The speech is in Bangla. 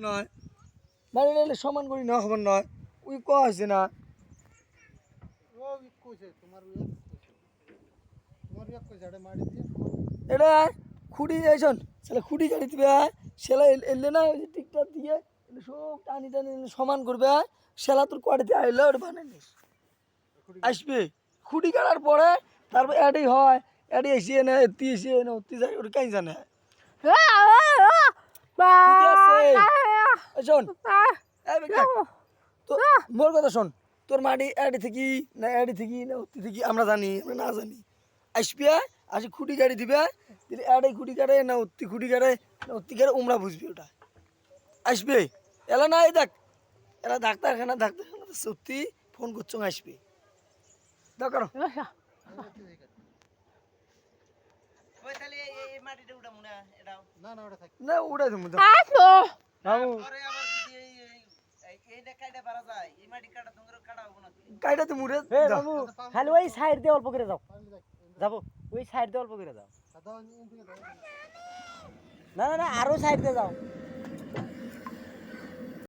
নয় মানে নাইলে সমান করি না খবর নয় ওই ক আছে না এটা খুঁটি যাইছন সেটা খুঁটি গাড়ি দিবে সেলা এলে না ওই যে টিকটা দিয়ে সব টানি টানি সমান করবে সেলা তোর কোয়ারিতে আইলে ওটা বানাই নিস আসবে খুঁটি কাটার পরে তারপর অ্যাডই হয় অ্যাডি এসিয়ে না এত্তি এসিয়ে না অতি যায় ওটা কাই জানে ঠিক আছে শোন তো মোর কথা শোন তোর মাটি অ্যাডি থেকে না অ্যাডি থেকে না অতি থেকে আমরা জানি আমরা না জানি আসবে আসি খুঁটি গাড়ি দিবে দিলে অ্যাডে খুঁটি কাটে না অতি খুঁটি কাটে না অতি কাটে উমরা বুঝবি ওটা আসবে এলা না এই দেখ এরা ডাক্তারখানা সত্যি ফোন করছো আসবে দেখো না উড়াই দেবো কাইটা তুমি উড়ে খালি ওই সাইড দিয়ে অল্প করে যাও যাবো ওই সাইড দিয়ে অল্প করে যাও না না না আরো সাইড দিয়ে যাও